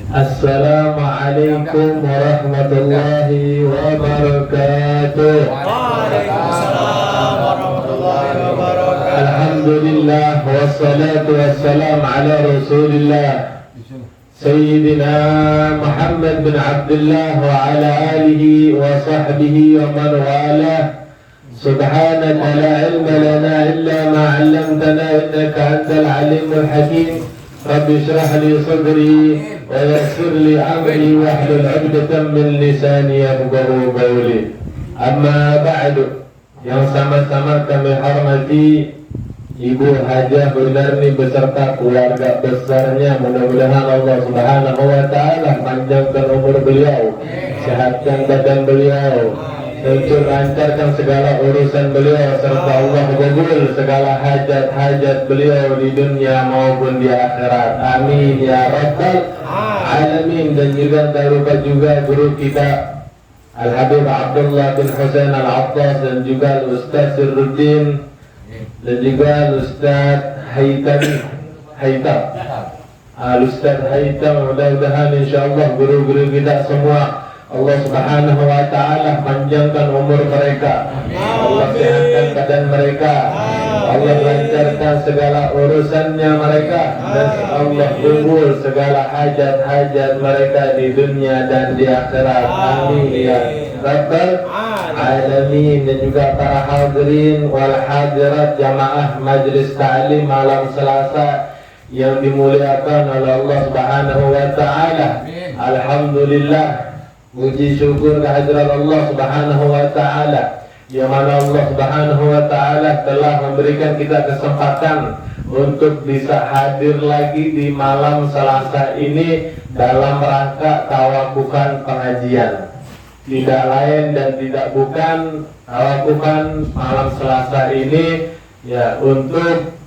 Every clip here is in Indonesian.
Assalamualaikum warahmatullahi wabarakatuh. Waalaikumsalam warahmatullahi wabarakatuh. Alhamdulillah wassalatu wassalam ala Rasulillah Sayyidina Muhammad bin Abdullah wa ala alihi wa sahbihi wa man walah. Subhanaka la ilma lana illa ma 'allamtana innaka antal alimul hakim. Rabbi shrah li sadri wa yassir li amri wahlul 'uqdatam min lisani yafqahu qawli. Amma ba'du. Yang sama-sama kami hormati Ibu Hajah Gunarni beserta keluarga besarnya, mudah-mudahan Allah Subhanahu wa Ta'ala panjangkan umur beliau, sehatkan badan beliau, lancarkan segala urusan beliau, serta Allah kabul segala hajat-hajat beliau di dunia maupun di akhirat. Amin ya rabbal alamin. Dan juga tak lupa juga guru kita Al-Habib Abdullah bin Husain Al-Attas, dan juga Ustaz Sirruddin, dan juga Ustaz Haitam. Ustaz Haitam, mudah-mudahan insyaallah guru-guru kita semua Allah Subhanahu wa Ta'ala panjangkan umur mereka, Allah sehatkan badan mereka, Allah lancarkan segala urusannya mereka, dan Allah kabul segala hajat-hajat mereka di dunia dan di akhirat. Amin ya rabbal alamin. Dan juga para hadirin wal hadirat jamaah Majelis Ta'lim malam Selasa yang dimuliakan oleh Allah Subhanahu wa Ta'ala. Alhamdulillah, puji syukur kehadirat Allah Subhanahu wa Ta'ala, yang mana Allah Subhanahu wa Ta'ala telah memberikan kita kesempatan untuk bisa hadir lagi di malam Selasa ini dalam rangka tawakukan pengajian. Tidak lain dan tidak bukan tawakukan malam Selasa ini ya untuk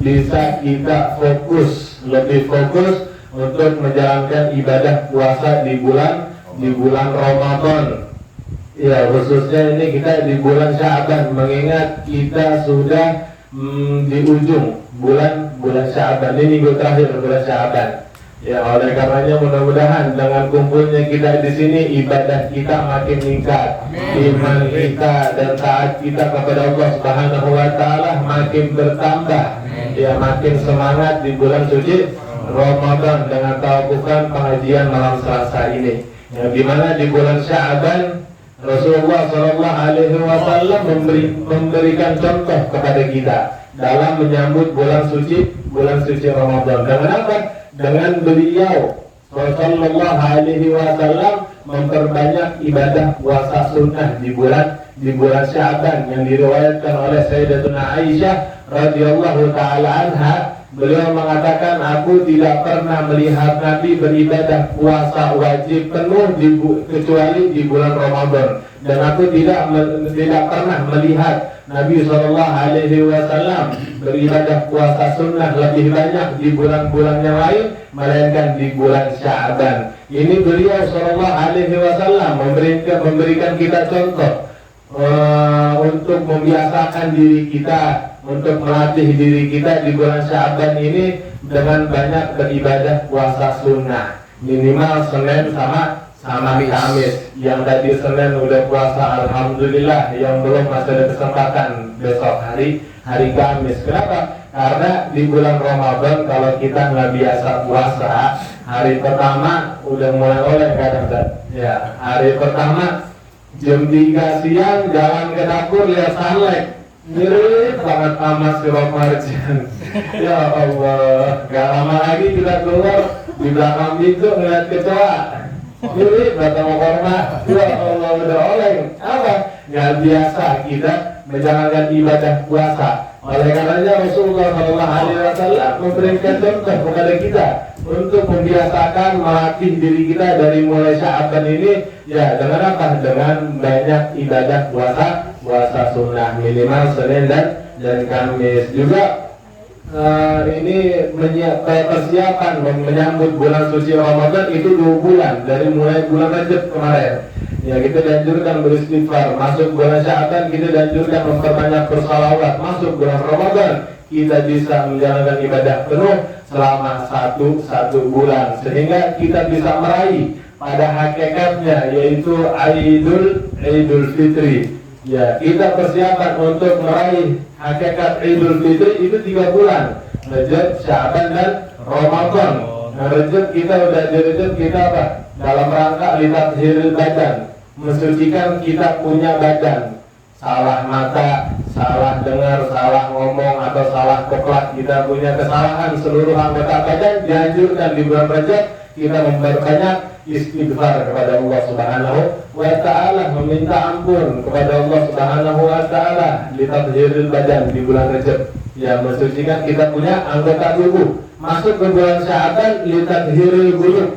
bisa kita lebih fokus untuk menjalankan ibadah puasa di bulan Ramadan. Ya, khususnya ini kita di bulan Sya'ban, mengingat kita sudah di ujung bulan Sya'ban. Ini minggu terakhir bulan Sya'ban. Ya, oleh karenanya mudah-mudahan dengan kumpulnya kita di sini ibadah kita makin meningkat, iman kita dan taat kita kepada Allah Subhanahu wa Ta'ala makin bertambah. Ya, makin semangat di bulan suci Ramadan dengan tawakukan pengajian malam Selasa ini. Yang dimana di bulan Sya'ban Rasulullah Shallallahu Alaihi Wasallam memberikan contoh kepada kita dalam menyambut bulan suci Ramadan. Dengan apa? Dengan beliau Shallallahu Alaihi Wasallam memperbanyak ibadah puasa sunnah di bulan Sya'ban yang diriwayatkan oleh Sayyidatuna Aisyah radhiyallahu taala anha. Beliau mengatakan, aku tidak pernah melihat Nabi beribadah puasa wajib penuh kecuali di bulan Ramadan, dan aku tidak pernah melihat Nabi Shallallahu Alaihi Wasallam beribadah puasa sunnah lebih banyak di bulan-bulan yang lain melainkan di bulan Sya'ban. Ini beliau Shallallahu Alaihi Wasallam memberikan kita contoh untuk membiasakan diri kita, untuk melatih diri kita di bulan Sya'ban ini dengan banyak beribadah puasa sunnah, minimal Senin sama Kamis. Yang tadi Senin udah puasa, alhamdulillah. Yang belum masih ada kesempatan besok hari Kamis. Kenapa? Karena di bulan Ramadan kalau kita nggak biasa puasa, hari pertama udah mulai oleh kadang. Ya, hari pertama jam 3 siang jalan ke dapur lihat sunlight, mirip banget sama sirup marjan. Ya Allah, gak lama lagi kita keluar di belakang pintu ngeliat kecoa, mirip batang korma. Ya Allah, udah oleng. Apa? Gak biasa kita menjalankan ibadah puasa. Oleh karenanya Rasulullah SAW memberikan contoh kepada kita untuk membiasakan melatih diri kita dari mulai Sya'ban ini, ya dengan apa? Dengan banyak ibadah puasa sunnah, minimal Senin dan Kamis. Juga ini persiapan menyambut bulan suci Ramadan itu 2 bulan, dari mulai bulan Rajab kemarin. Ya, kita dianjurkan beristighfar. Masuk bulan Sya'ban kita dianjurkan memperbanyak bersalawat. Masuk bulan Ramadan kita bisa menjalankan ibadah penuh selama satu bulan, sehingga kita bisa meraih pada hakikatnya, yaitu Idul Fitri. Ya, kita persiapan untuk meraih hakikat Idul Fitri itu 3 bulan, Rajab, Sya'ban, dan Ramadan. Nah, Rajab kita udah di Rajab kita apa? Dalam rangka litathhiril badan, mensucikan kita punya badan. Salah mata, salah dengar, salah ngomong, atau salah keplak, kita punya kesalahan seluruh anggota badan, dianjurkan di bulan Rajab kita memperbanyak istighfar kepada Allah Subhanahu wa ta'ala, meminta ampun kepada Allah Subhanahu wa ta'ala, litathhiril badan di bulan Rajab, ya, mensucikan kita punya anggota tubuh. Masuk ke bulan Sya'ban, litathhiril qulub,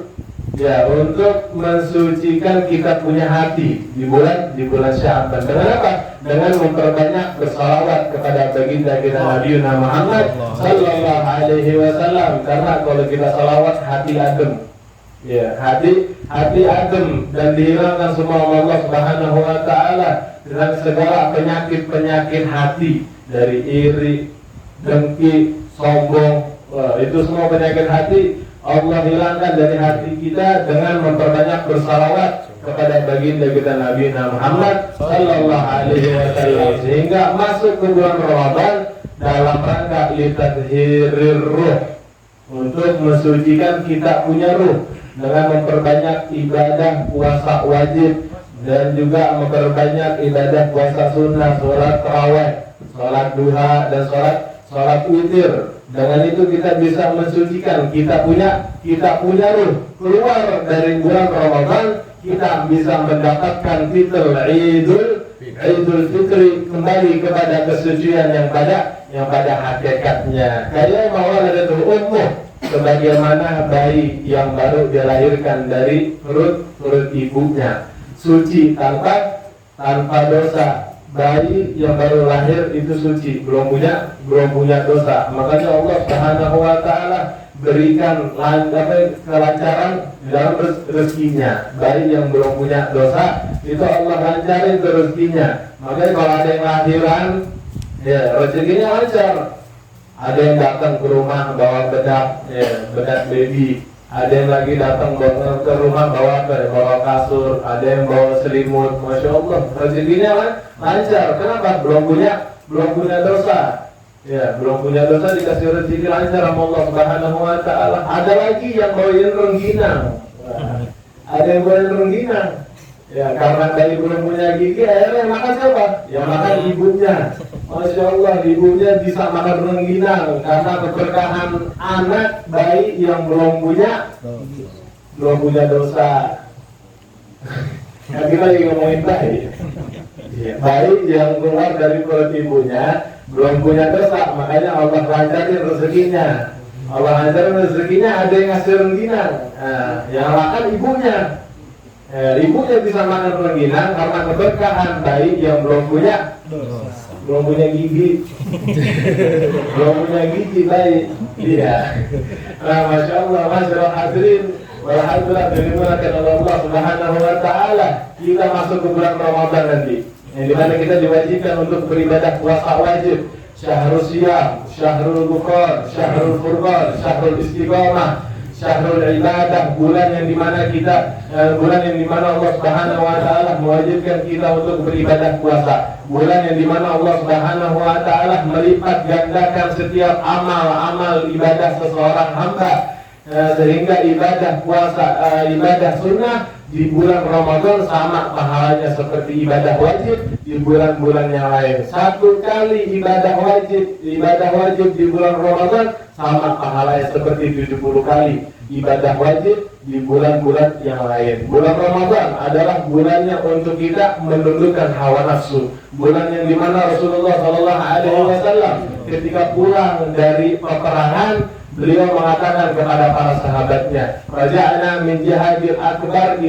ya, untuk mensucikan kita punya hati di bulan Sya'ban. Dengan apa? Dengan memperbanyak bersalawat kepada baginda kita Nabi Muhammad sallallahu alaihi wasallam. Karena kalau kita salawat, hati adem. Ya, hati adem dan dihilangkan semua Allah Subhanahu wa ta'ala dengan segala penyakit hati, dari iri, dengki, sombong. Itu semua penyakit hati Allah hilangkan dari hati kita dengan memperbanyak bersalawat kepada baginda kita Nabi Muhammad sallallahu alaihi wasallam, sehingga masuk ke bulan Ramadan dalam rangka litathhirir ruh, untuk mensucikan kita punya ruh dengan memperbanyak ibadah puasa wajib dan juga memperbanyak ibadah puasa sunnah, sholat tarawih, sholat duha, dan sholat witir. Dengan itu kita bisa mensucikan kita punya ruh. Keluar dari bulan Ramadan, kita bisa mendapatkan titel Idul Fitri, kembali kepada kesucian yang pada hakikatnya. Kayak mawaladatul ummuh, sebagaimana bayi yang baru dilahirkan dari perut ibunya, suci tanpa dosa. Bayi yang baru lahir itu suci, belum punya dosa. Makanya Allah Subhanahu wa ta'ala berikan kelancaran dalam rezekinya. Bayi yang belum punya dosa itu Allah lancarin ke rezekinya. Makanya kalau ada yang lahiran, ya, rezekinya lancar. Ada yang datang ke rumah bawa bedak, ya, bedak baby. Ada yang lagi datang ke rumah bawa kasur, ada yang bawa selimut. Masya Allah, rezekinya lancar. Kenapa? Belum punya dosa. Ya, belum punya dosa dikasih rezeki lancar sama Allah Subhanahu wa ta'ala. Ada lagi yang bawain rengginang. Ada yang bawain rengginang. Ya, karena bayi belum punya gigi, akhirnya yang makan siapa? Yang makan ibunya. Masya Allah, ibunya bisa makan rengginang karena keberkahan anak bayi yang belum punya dosa. Nah, kita lagi ngomongin bayi. Bayi yang keluar dari perut ibunya belum punya dosa, makanya Allah lancarin rezekinya. Allah lancarin rezekinya, ada yang ngasih rengginang. Nah, yang makan ibunya. Ibunya bisa makan rengginang karena keberkahan bayi yang belum punya gigi. Belum punya gigi bayi. Iya. Nah, Masya Allah, masyaallah hadirin, walhamdulillah, dimulakan oleh Allah Subhanahu wa ta'ala. Kita masuk ke bulan Ramadan nanti, yang dimana kita diwajibkan untuk beribadah puasa wajib. Syahrul Siyam, Syahrul Bukhar, Syahrul Furqan, Syahrul Istiqamah, Syahrul Ibadah, bulan yang dimana Allah Subhanahu wa ta'ala mewajibkan kita untuk beribadah puasa. Bulan yang dimana Allah Subhanahu wa ta'ala melipat gandakan setiap amal ibadah seseorang hamba, sehingga ibadah puasa, ibadah sunnah di bulan Ramadan sama pahalanya seperti ibadah wajib di bulan-bulan yang lain. Satu kali ibadah wajib di bulan Ramadan sama pahalanya seperti 70 kali ibadah wajib di bulan-bulan yang lain. Bulan Ramadan adalah bulannya untuk kita menundukkan hawa nafsu. Bulan yang dimana Rasulullah SAW ketika pulang dari peperangan, beliau mengatakan kepada para sahabatnya, Raja'na min jihadil asghar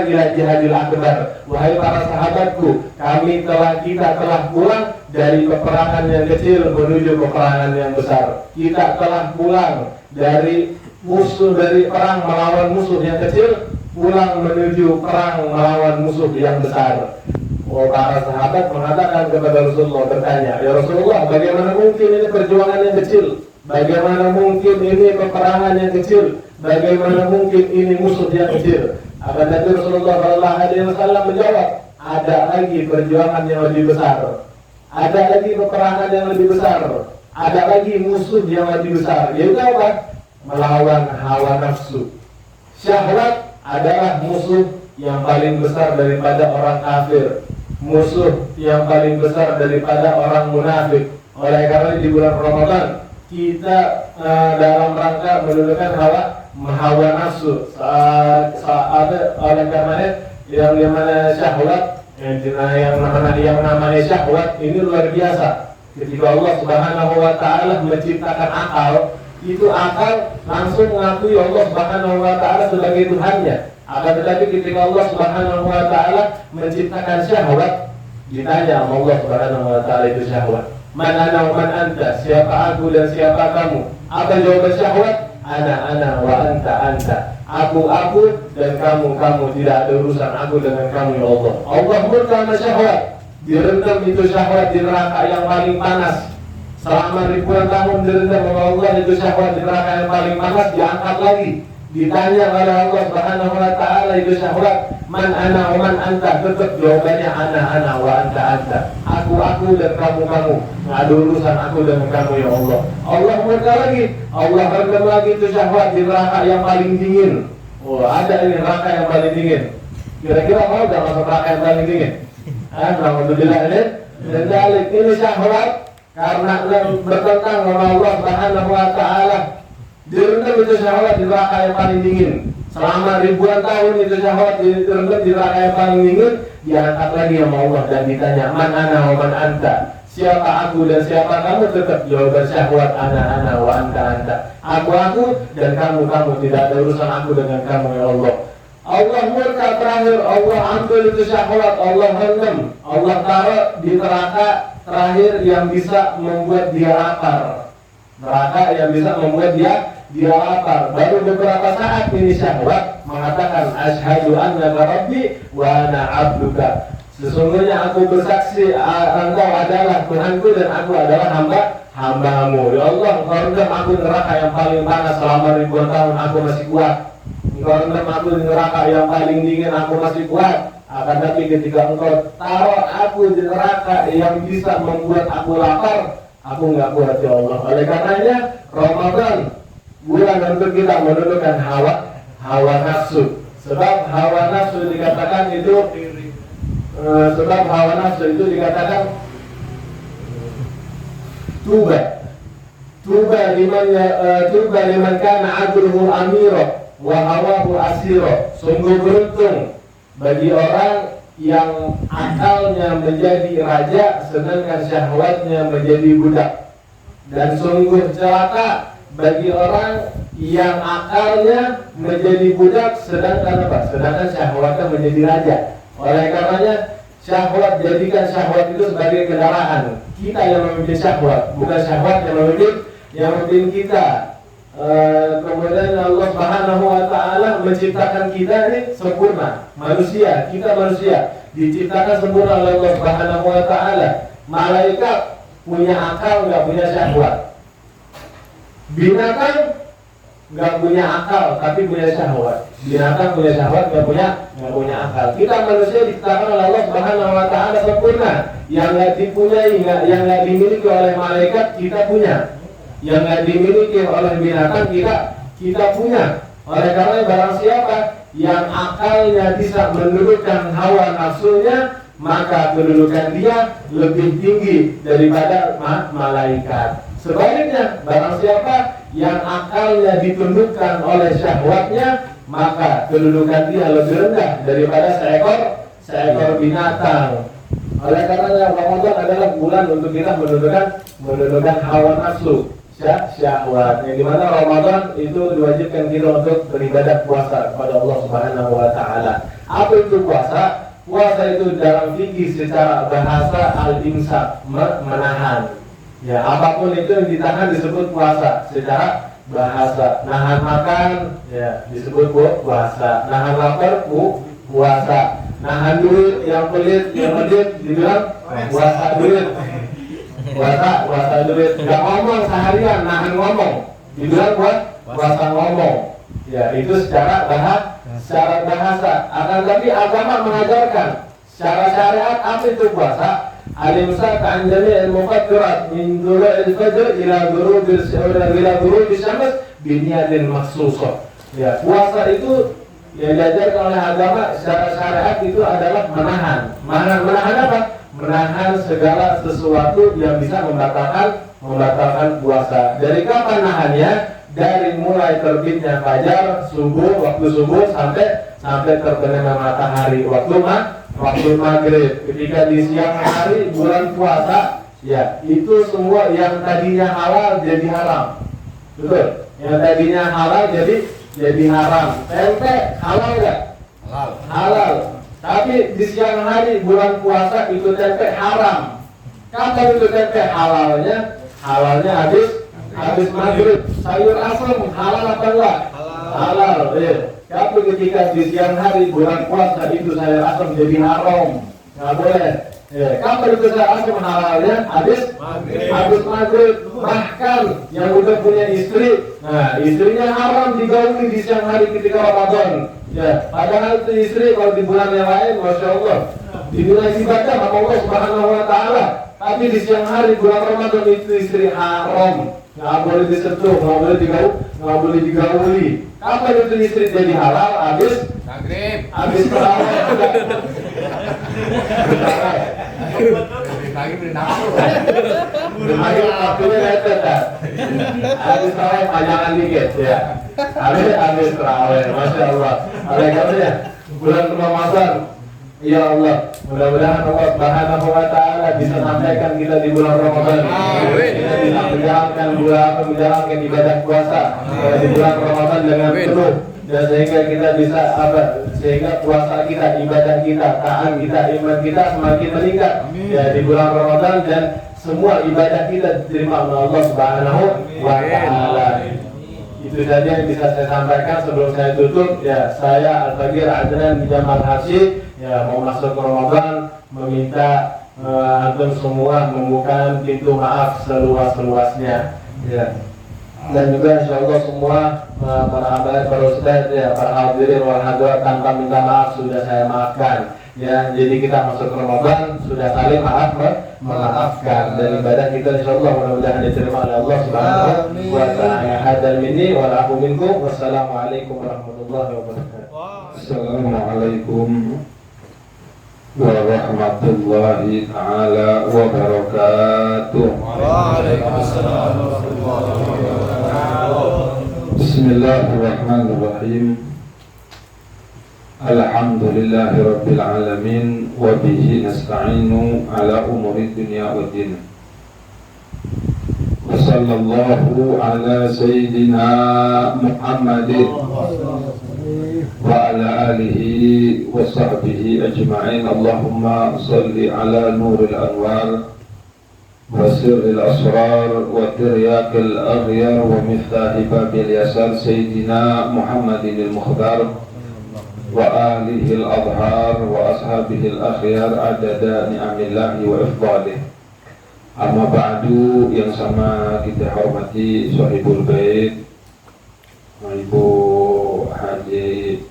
ila jihadil akbar. Wahai para sahabatku, kita telah pulang dari peperangan yang kecil menuju peperangan yang besar. Kita telah pulang dari perang melawan musuh yang kecil, pulang menuju perang melawan musuh yang besar. Para sahabat mengatakan kepada Rasulullah, bertanya, ya Rasulullah, bagaimana mungkin ini perjuangan yang kecil? Bagaimana mungkin ini peperangan yang kecil? Bagaimana mungkin ini musuh yang kecil? Akan tetapi Rasulullah SAW menjawab, ada lagi perjuangan yang lebih besar, ada lagi peperangan yang lebih besar, ada lagi musuh yang lebih besar. Yaitu apa? Melawan hawa nafsu. Syahwat adalah musuh yang paling besar daripada orang kafir, musuh yang paling besar daripada orang munafik. Oleh karena di bulan Ramadan kita dalam rangka menundukkan hawa nafsu. Oleh karenanya yang namanya syahwat, yang namanya syahwat ini luar biasa. Ketika Allah Subhanahu wa taala menciptakan akal, itu akal langsung mengakui Allah Subhanahu wa taala sebagai Tuhannya. Akan tetapi ketika Allah Subhanahu wa taala menciptakan syahwat, ditanya sama Allah Subhanahu wa taala itu syahwat. Man ana wa man anta? Siapa aku dan siapa kamu? Apa jawaban syahwat? Ana wa anta. Aku dan kamu. Tidak ada urusan aku dengan kamu ya Allah. Allah murka sama syahwat. Direndam itu syahwat di neraka yang paling panas. Selama ribuan tahun direndam oleh Allah itu syahwat di neraka yang paling panas, diangkat lagi. Ditanya oleh Allah Subhanahu wa taala itu syahwat, man ana wa man anta? Tetap jawabannya ana wa anta. Aku dan kamu. Nggak ada urusan aku dengan kamu ya Allah. Allah murka lagi. Allah rendam lagi itu syahwat di neraka yang paling dingin. Oh, ada ini neraka yang paling dingin. Kira-kira mau gak masuk neraka yang paling dingin? Alhamdulillah ini. Dan ini syahwat karena bertentang sama Allah Subhanahu wa taala. Direndam itu syahwat di neraka yang paling dingin. Selama ribuan tahun itu syahwat direndam di neraka yang paling dingin. Diangkat lagi sama Allah dan ditanya, man ana wa man anta? Siapa aku dan siapa kamu? Tetap jawaban syahwat, ana wa anta. Aku dan kamu. Tidak ada urusan aku dengan kamu ya Allah. Allah murka terakhir, Allah ambil itu syahwat, Allah rendam, Allah taruh di neraka terakhir yang bisa membuat dia lapar. Neraka yang bisa membuat dia lapar. Baru beberapa saat ini syahwat mengatakan, asyhadu annaka rabbi wa ana abduka. Sesungguhnya aku bersaksi engkau adalah Tuhanku dan aku adalah hambamu. Ya Allah, engkau rendam aku neraka yang paling panas selama ribuan tahun, aku masih kuat. Engkau rendam aku di neraka yang paling dingin, aku masih kuat. Akan tapi ketika engkau taruh aku di neraka yang bisa membuat aku lapar, aku nggak kuat ya Allah. Oleh karenanya Ramadan bulan untuk kita menundukkan hawa nafsu. Sebab hawa nafsu dikatakan tuba liman kana adruhu amiro wa hawahu asiro. Sungguh beruntung bagi orang yang akalnya menjadi raja sedangkan syahwatnya menjadi budak. Dan sungguh celaka bagi orang yang akalnya menjadi budak sedangkan syahwatnya menjadi raja. Oleh karenanya syahwat, jadikan syahwat itu sebagai kendaraan. Kita yang memimpin syahwat, bukan syahwat yang memimpin kita. Kemudian Allah Subhanahu wa taala menciptakan kita ini sempurna. Kita manusia diciptakan sempurna oleh Allah Subhanahu wa taala. Malaikat punya akal, enggak punya syahwat. Binatang nggak punya akal tapi punya syahwat. Binatang punya syahwat, nggak punya akal. Kita manusia diciptakan oleh Allah Subhanahu wa taala sempurna. Yang nggak dipunyai, yang nggak dimiliki oleh malaikat kita punya. Yang nggak dimiliki oleh binatang kita punya. Oleh karena barang siapa yang akalnya bisa menundukkan hawa nafsunya, maka kedudukan dia lebih tinggi daripada malaikat. Sebaliknya, barang siapa yang akalnya ditundukkan oleh syahwatnya, maka kedudukan dia lebih rendah daripada seekor binatang. Oleh karena Ramadan adalah bulan untuk kita menundukkan hawa nafsu, syahwat. Yang dimana Ramadan itu diwajibkan kita untuk beribadah puasa kepada Allah Subhanahu wa taala. Apa itu puasa? Puasa itu dalam fikih secara bahasa al-imsak, menahan. Ya, apapun itu yang ditahan disebut puasa secara bahasa. Nahan makan ya disebut puasa. Nahan lapar puasa. Nahan duit yang pelit, yang medit dibilang puasa duit. puasa duit, nggak ngomong seharian, nahan ngomong, dibilang puasa ngomong. Ya itu secara bahasa. Akan tapi agama mengajarkan secara syariat apa itu puasa. Al-imsak an jami' al-mufattirat min dhulu'il fajr ila ghurubi syams bi niyatin makhsusah. Ya, puasa itu yang diajarkan oleh agama secara syariat itu adalah menahan apa? Menahan segala sesuatu yang bisa membatalkan puasa. Dari kapan nahannya? Dari mulai terbitnya fajar, waktu subuh sampai terbenamnya matahari waktu maghrib. Ketika di siang hari bulan puasa, ya itu semua yang tadinya halal jadi haram. Betul? Yang tadinya halal jadi haram. Tempe halal nggak? Halal. Tapi di siang hari bulan puasa itu tempe haram. Kapan itu tempe halalnya? Halalnya habis maghrib. Sayur asam halal apa enggak? Halal. Tapi ketika di siang hari bulan puasa itu sayur asam jadi haram. Nggak boleh. Kapan itu sayur asam halalnya? Habis maghrib. Bahkan yang udah punya istri, nah istrinya haram digauli di siang hari ketika Ramadan. Ya, padahal itu istri kalau di bulan yang lain, masya Allah, dinilai ibadah sama Allah Subhanahu Wa Taala. Tapi di siang hari bulan Ramadan itu istri haram, nggak boleh disentuh, nggak boleh digauli. Kapan itu istri jadi halal? Habis maghrib, habis terawih. Lagi beri nafsu. Ayo waktunya netes kan. Habis terawih panjangan dikit ya. Habis terawih, masya Allah. Oleh karenanya bulan Ramadan, ya Allah, mudah-mudahan Allah Subhanahu Wa Taala bisa sampaikan kita di bulan Ramadan. Kita bisa menjalankan ibadah puasa di bulan Ramadan dengan penuh. Dan sehingga kita bisa sehingga puasa kita, ibadah kita, taat kita, iman kita semakin meningkat ya di bulan Ramadan, dan semua ibadah kita diterima oleh Allah Subhanahu Wa Taala. Itu saja yang bisa saya sampaikan sebelum saya tutup. Ya, saya Al-Faqir Adnan Jamal Hasyid ya mau masuk ke Ramadan, meminta antum semua membuka pintu maaf seluas-luasnya ya. Dan juga insyaallah semua para habaib, para ustaz ya, para hadirin wal hadirat tanpa minta maaf sudah saya maafkan ya. Jadi kita masuk ke Ramadan sudah saling memaafkan, dan ibadah kita insyaallah mudah-mudahan diterima oleh Allah Subhanahu wa taala. Hadzal minni wal afu minkum. Wassalamualaikum warahmatullahi wabarakatuh. Assalamualaikum warahmatullahi taala wabarakatuh. Waalaikumsalam warahmatullahi wabarakatuh. Bismillahirrahmanirrahim. Alhamdulillahi rabbil alamin wa bihi nasta'inu ala umuri dunya waddin. Wa sallallahu ala sayyidina Muhammadin wa ala alihi wa sahbihi ajma'in. Allahumma salli ala nuril anwar wa sirril asrar wa tiryakil aghyar wa miftahi babil yasar sayyidina Muhammadin al-Mukhdar wa alihi al-adhar wa ashabihi al-akhyar adada ni'amillahi wa ifdalih. Amma ba'du, yang sama kita hormati sahibul bait Ibu Haji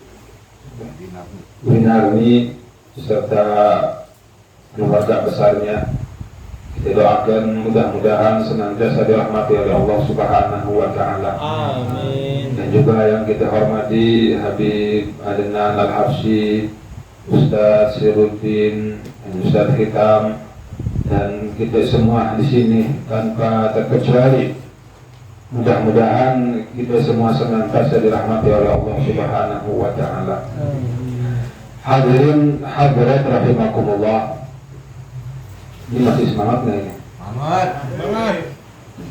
Winarni serta keluarga besarnya. Kita doakan mudah-mudahan senantiasa dirahmati oleh Allah Subhanahu wa taala. Amin. Dan juga yang kita hormati Habib Adnan Al-Habsyi, Ustaz Sirudin, Ustaz Hitam, dan kita semua di sini tanpa terkecuali. Mudah-mudahan kita semua senantiasa dirahmati oleh Allah Subhanahu wa taala. Hadirin hadirat rahimakumullah. Ini masih semangat nggak ini?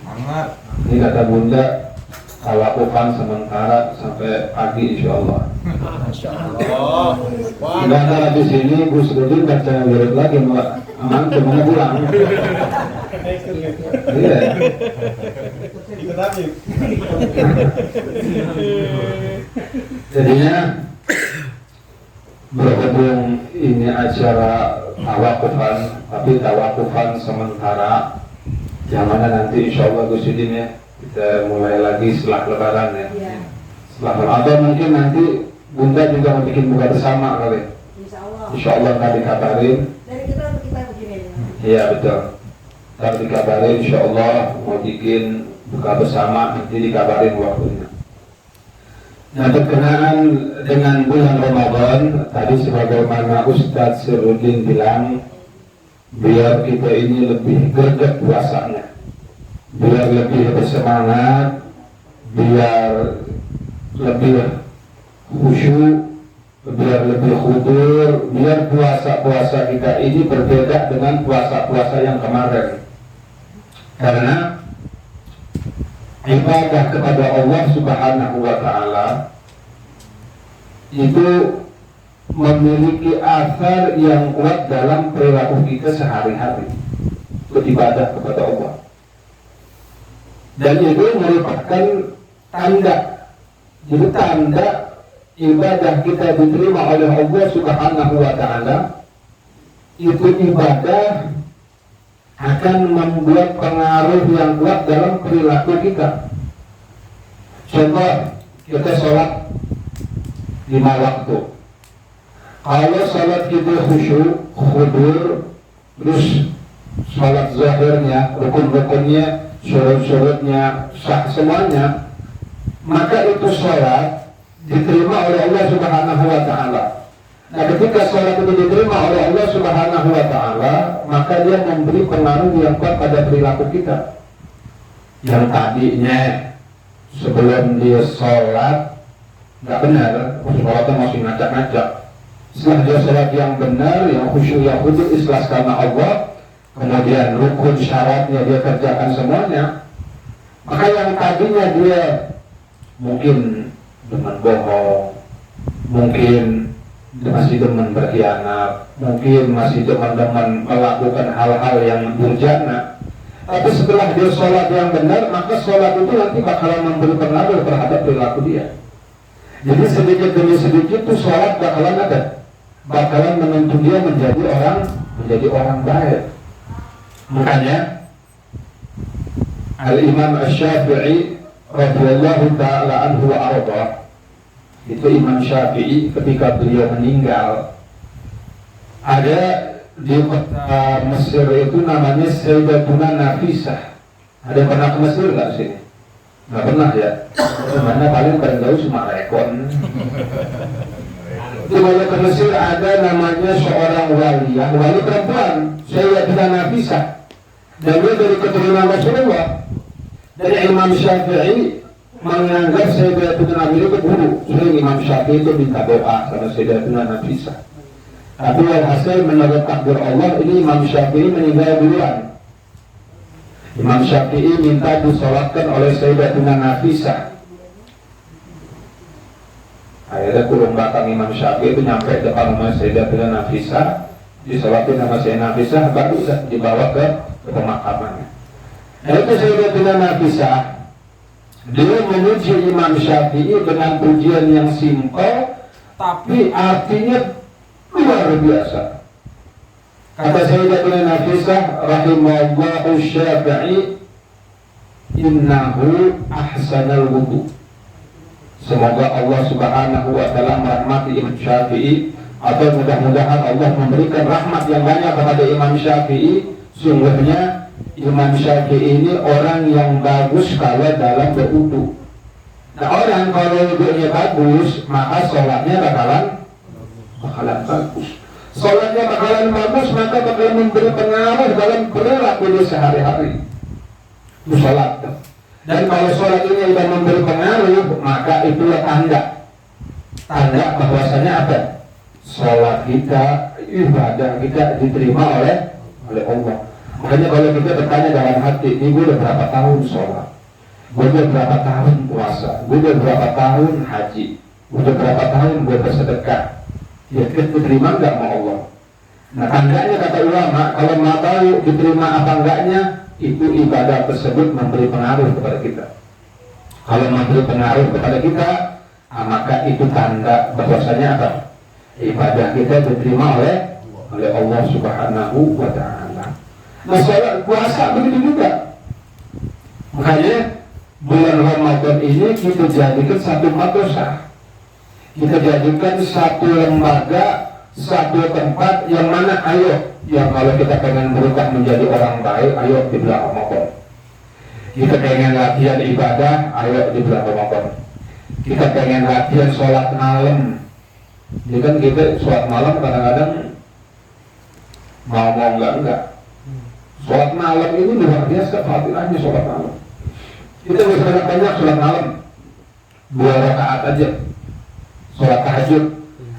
Semangat. Ini kata Bunda, lakukan sementara sampai pagi insya Allah. Masya Allah. Tidak ada habis ini Gus Rudin baca wirid lagi, Mbak. Aman kemana pulang? Iya. Jadinya berhubung ini acara tawakufan, tapi tawakufan sementara Yang mana nanti insya Allah Gus Yudin ya, kita mulai lagi setelah Lebaran ya. Iya. Setelah Lebaran, atau mungkin nanti Bunda juga mau bikin buka bersama kali. Insya Allah. Insya Allah ntar dikabarin. Dari kita untuk kita begini. Iya betul. Ntar dikabarin insya Allah mau bikin buka bersama, nanti dikabarin waktunya. Nah, berkenaan dengan bulan Ramadan, tadi sebagaimana Ustadz Sirudin bilang, biar kita ini lebih greget puasanya, biar lebih bersemangat, biar lebih khusyuk, biar lebih khudur, biar puasa-puasa kita ini berbeda dengan puasa-puasa yang kemarin. Karena ibadah kepada Allah Subhanahu wa Ta'ala itu memiliki asar yang kuat dalam perilaku kita sehari-hari, beribadah kepada Allah, dan itu merupakan tanda, jadi tanda ibadah kita diterima oleh Allah Subhanahu wa Ta'ala. Itu ibadah akan membuat pengaruh yang kuat dalam perilaku kita. Contoh, kita sholat 5 waktu. Kalau sholat kita khusyuk, khudur, terus sholat zahirnya, rukun-rukunnya, syurut-syurutnya, sah semuanya, maka itu sholat diterima oleh Allah Subhanahu wa Ta'ala. Nah, ketika sholat itu diterima oleh Allah Subhanahu wa Ta'ala, maka dia memberi pengaruh yang kuat pada perilaku kita. Yang tadinya sebelum dia sholat nggak benar, sholatnya masih ngacak-ngacak. Setelah dia sholat yang benar, yang khusyuk, yang khusyuk, ikhlas karena Allah, kemudian rukun syaratnya dia kerjakan semuanya, maka yang tadinya dia mungkin demen bohong, mungkin masih demen berkhianat, mungkin masih demen melakukan hal-hal yang durjana, tapi setelah dia sholat yang benar, maka sholat itu nanti bakalan memberi pengaruh terhadap perilaku dia. Jadi sedikit demi sedikit tuh sholat bakalan menuntun dia menjadi orang baik. Makanya Al-Imam Asy-Syafi'i radhiyallahu ta'ala anhu wa arda, itu Imam Syafi'i ketika beliau meninggal, ada di kota Mesir itu namanya Sayyidatuna Nafisah. Ada yang pernah ke Mesir nggak sini? Nggak pernah ya? Mana paling jauh cuma rekon. Di bawah ke Mesir ada namanya seorang wali perempuan, Sayyidatuna Nafisah, dan dia dari keturunan Rasulullah. Dari Imam Syafi'i menganggap Sayyidatuna Nabi itu guru. Sering Imam Syafi'i itu minta doa sama Sayyidatuna Nafisah. Tapi walhasil menurut takdir Allah, ini Imam Syafi'i meninggal duluan. Imam Syafi'i minta disolatkan oleh Sayyidatuna Nafisah. Akhirnya kurung batang Imam Syafi'i itu nyampe depan rumah Sayyidatuna Nafisah, disolatin sama Sayyidatuna Nafisah, baru dibawa ke pemakamannya. Nah, itu Sayyidatuna Nafisah, dia memuji Imam Syafi'i dengan pujian yang simpel, tapi artinya luar biasa. Kata Sayyidatuna Nafisah rahimallahu Syafi'i, innahu ahsanal wudu. Semoga Allah Subhanahu wa Ta'ala merahmati Imam Syafi'i, atau mudah-mudahan Allah memberikan rahmat yang banyak kepada Imam Syafi'i. Sungguhnya Imam Syafi'i ini orang yang bagus kalau dalam berwudu. Nah, orang kalau wudunya bagus, maka sholatnya bakalan bagus. Sholatnya bakalan bagus, maka bakalan memberi pengaruh dalam perilaku dia sehari-hari. Itu sholat. Dan kalau sholat ini sudah memberi pengaruh, maka itulah tanda bahwasanya apa? Sholat kita, ibadah kita diterima oleh Allah. Makanya kalau kita bertanya dalam hati, ini gue udah berapa tahun sholat, gue udah berapa tahun puasa, gue udah berapa tahun haji, gue udah berapa tahun gue bersedekah, ya kita diterima nggak sama Allah? Nah, tandanya kata ulama, kalau mau tahu diterima apa enggaknya, itu ibadah tersebut memberi pengaruh kepada kita. Kalau memberi pengaruh kepada kita, maka itu tanda bahwasanya apa? Ibadah kita diterima oleh Allah Subhanahu wa Ta'ala. Nah, sholat puasa begitu juga. Makanya bulan Ramadan ini kita jadikan satu madrasah, kita jadikan satu lembaga, satu tempat yang mana ayo, yang kalau kita pengen berubah menjadi orang baik, ayo di bulan Ramadan. Kita pengen latihan ibadah, ayo di bulan Ramadan. Kita pengen latihan sholat malam. Jadi kan kita sholat malam kadang-kadang mau enggak. Sholat malam ini luar biasa fadilahnya sholat malam. Kita bisa banyak sholat malam 2 rakaat aja sholat tahajud.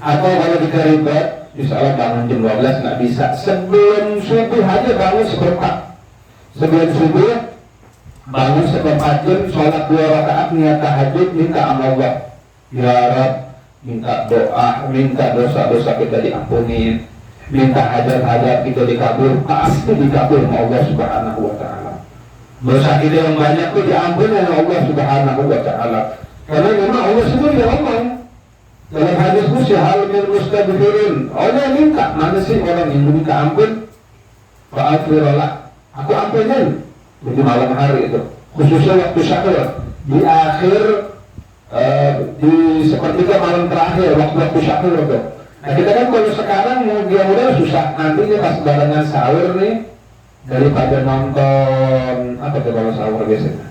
Atau kalau kita ribet, misalnya bangun jam 12 nggak bisa, sebelum subuh aja bangun seperempat. Sebelum subuh bangun seperempat jam, sholat 2 rakaat niat tahajud, minta sama Allah, ya Rabb, minta doa, minta dosa-dosa kita diampuni, minta hajat-hajat kita dikabul, pasti dikabul sama Allah Subhanahu wa Ta'ala. Dosa kita yang banyak itu diampuni oleh Allah Subhanahu wa Ta'ala. Karena memang Allah sendiri yang ngomong dalam hadis Qudsi, hal min mustaghfirin, Allah minta, mana sih orang yang minta ampun? Fa'aghfirullah, aku ampunin. Di malam hari itu, khususnya waktu sahur, di akhir di sepertiga malam terakhir waktu sahur itu. Nah kita kan kalau sekarang mudah-mudahan susah, nantinya pas barengan sahur nih, daripada nonton apa tuh kalau sahur biasanya?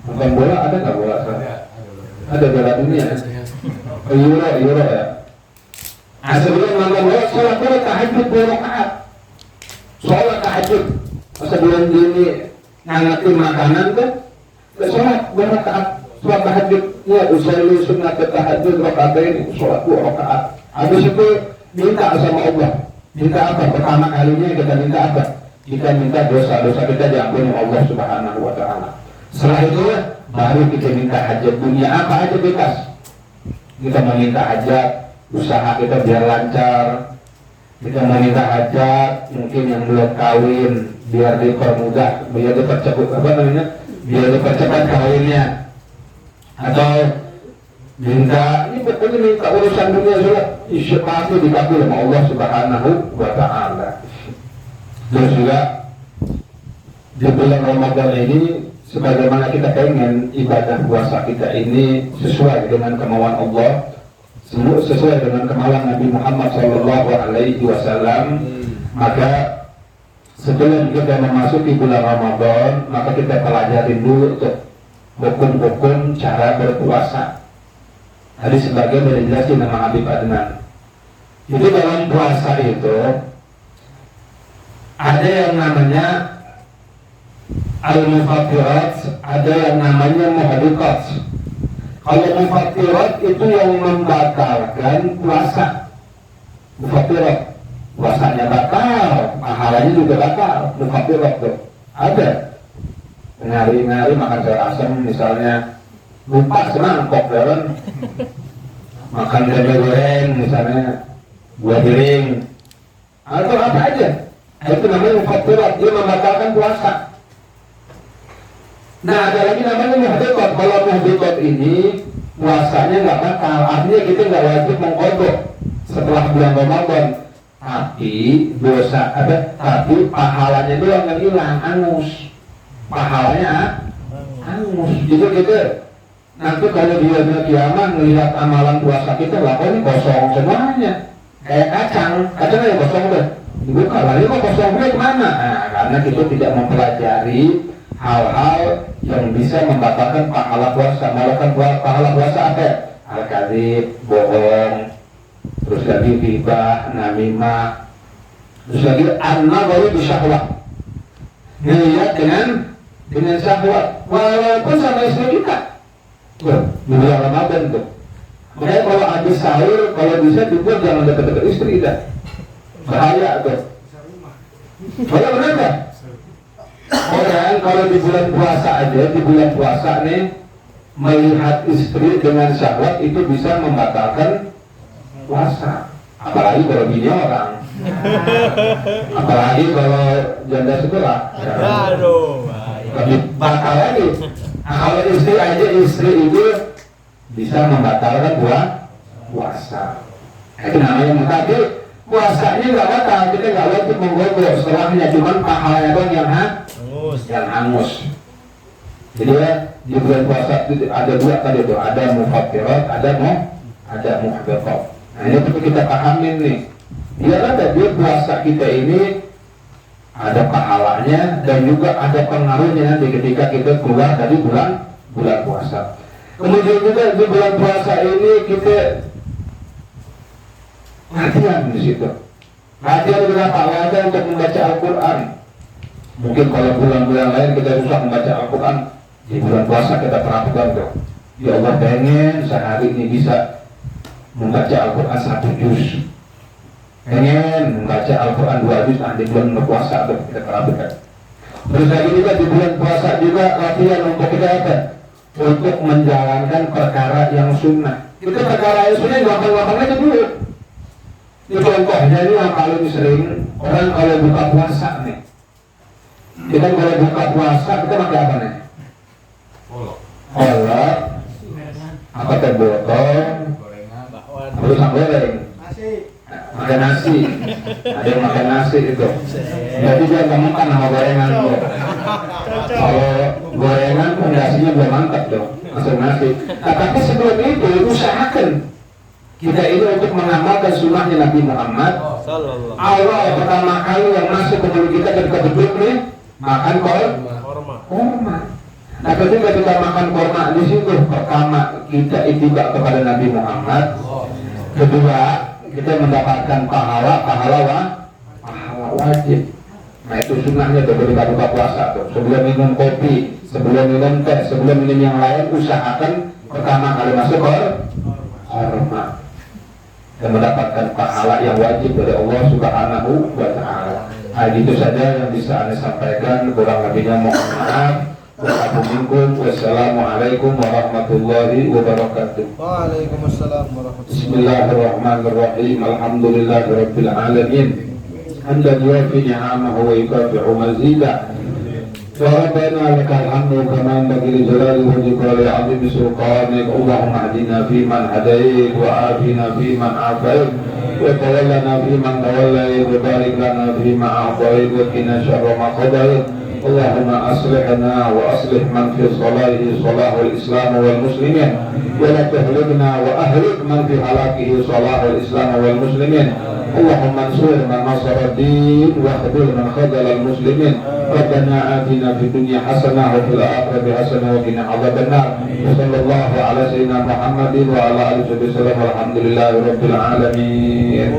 Nonton bola, ada nggak bola? Ada bola dunia. Euro ya. Nah sebelum nonton bola, sholat bola tahajud 2 rakaat. Sholat tahajud. Sebelum ini ngangetin makanan kan, sholat 2 rakaat. Sholat tahajud, ya usolli sunnat tahajud rakaatain, sholat 2 rakaat. Habis itu minta sama Allah. Minta apa? Pertama kalinya kita minta apa? Kita minta dosa-dosa kita diampuni Allah Subhanahu wa Ta'ala. Setelah itu baru kita minta hajat dunia, apa aja bebas. Kita meminta hajat usaha kita biar lancar. Kita meminta hajat mungkin yang belum kawin biar dipermudah, biar dipercepat biar dipercepat kawinnya. Atau minta, ini pokoknya minta urusan dunia sudah pasti dikabul sama Allah Subhanahu wa Ta'ala. Terus juga di bulan Ramadan ini, sebagaimana kita pengen ibadah puasa kita ini sesuai dengan kemauan Allah, sesuai dengan kemauan Nabi Muhammad SAW, maka sebelum kita memasuki bulan Ramadan, maka kita pelajarin dulu tuh hukum-hukum cara berpuasa. Tadi sebagian dari jelasin nama Habib Adnan. Jadi dalam puasa itu ada yang namanya al-mufattirat, ada yang namanya muhadiqat. Kalau mufattirat itu yang membatalkan puasa. Mufattirat, puasanya batal, pahalanya juga batal. Mufattirat tuh ada. Ngari-ngari makan sayur asam misalnya, lupa semangkok kan, makan tempe goreng misalnya 2 piring atau apa aja, itu namanya mufattirat, dia membatalkan puasa. Nah ada lagi namanya muhdiqat. Kalau muhdiqat ini puasanya nggak batal, artinya kita nggak wajib mengqadha setelah bulan Ramadan, tapi dosa ada, tapi pahalanya doang yang hilang, angus. Pahalanya angus. Jadi kita nanti kalau di hari kiamat melihat amalan puasa kita, lah kok ini kosong semuanya, kayak kacang aja kosong deh. Dibuka lagi kok kosong deh kemana? Nah, karena kita tidak mempelajari hal-hal yang bisa membatalkan pahala puasa. Membatalkan pahala puasa apa? Al-kadzib, bohong, terus lagi ghibah, namimah, terus lagi an-nadharu bisyahwat, niat dengan syahwat, walaupun sama istri kita. Di bulan Ramadan tuh. Makanya kalau habis sahur, kalau bisa dibuat jangan dekat-dekat istri kita. Bahaya tuh. Kalau benar nggak? Orang kalau di bulan puasa aja, di bulan puasa nih melihat istri dengan syahwat itu bisa membatalkan puasa. Apalagi kalau bini orang. Apalagi kalau janda sebelah. Aduh. Lebih batal lagi. Nah, kalau istri aja, istri itu bisa membatalkan puasa. Itu namanya tapi puasanya nggak batal, kita nggak wajib menggodok setelahnya, cuman pahalanya doang yang hangus. Jadi ya, di bulan puasa itu ada dua tadi tuh, ada mufattirat, ada muhbitat. Nah ini perlu kita pahamin nih. Dia ada dia puasa kita ini ada pahalanya dan juga ada pengaruhnya nanti ketika kita keluar dari bulan puasa. Kemudian juga di bulan puasa ini kita latihan di situ. Latihan berapa? Latihan untuk membaca Al-Quran. Mungkin kalau bulan-bulan lain kita susah membaca Al-Quran, di bulan puasa kita perhatikan tuh. Ya Allah pengen sehari ini bisa membaca Al-Quran 1 juz. Pengen membaca Al-Quran 2 juz di bulan puasa tuh kita perhatikan. Terus lagi juga di bulan puasa juga latihan untuk kita apa? Untuk menjalankan perkara yang sunnah. Itu perkara yang sunnah gampang-gampang aja dulu. Ini contohnya ini yang paling sering orang kalau buka puasa nih. Kita kalau buka puasa kita pakai apa nih? Kolak, apa teh botol, terus goreng, makan nasi, ada yang makan nasi itu. Jadi dia nggak makan sama gorengan tuh. Kalau gorengan pondasinya belum mantap dong, langsung nasi. Nah, tapi sebelum itu usahakan kita ini untuk mengamalkan sunnahnya Nabi Muhammad. Awal pertama kali yang masuk ke mulut kita ketika duduk nih makan korma. Nah ketika kita makan korma di situ pertama kita ittiba kepada Nabi Muhammad. Kedua kita mendapatkan pahala wajib. Nah itu sunnahnya tuh ketika buka puasa tuh. Sebelum minum kopi, sebelum minum teh, sebelum minum yang lain usahakan pertama kali masuk korma dan mendapatkan pahala yang wajib dari Allah Subhanahu wa Ta'ala. Nah itu saja yang bisa Anda sampaikan, kurang lebihnya mohon maaf. Wassalamualaikum warahmatullahi wabarakatuh. Waalaikumsalam warahmatullahi wabarakatuh. Bismillahirrahmanirrahim. Alhamdulillahirabbil alamin. Hamdan yuwafi ni'amahu wa yukafi'u mazidah. ربنا لك الحمد كما ينبغي لجلال وجهك ولعظيم سلطانك اللهم اهدنا فيمن هديت وعافنا فيمن عافيت وتولنا فيمن توليت وبارك لنا فيما اعطيت وقنا شر ما قضيت اللهم اصلحنا واصلح من في صلاحه صلاح الاسلام والمسلمين ولا تهلكنا واهلك من في هلاكه صلاح الاسلام والمسلمين اللهم انصر من نصر الدين واخذل من خذل المسلمين ربنا آتنا في الدنيا حسنة وفي الآخرة حسنة وقنا عذاب النار وصلى الله على سيدنا محمد وعلى آله وصحبه وسلم والحمد لله رب العالمين.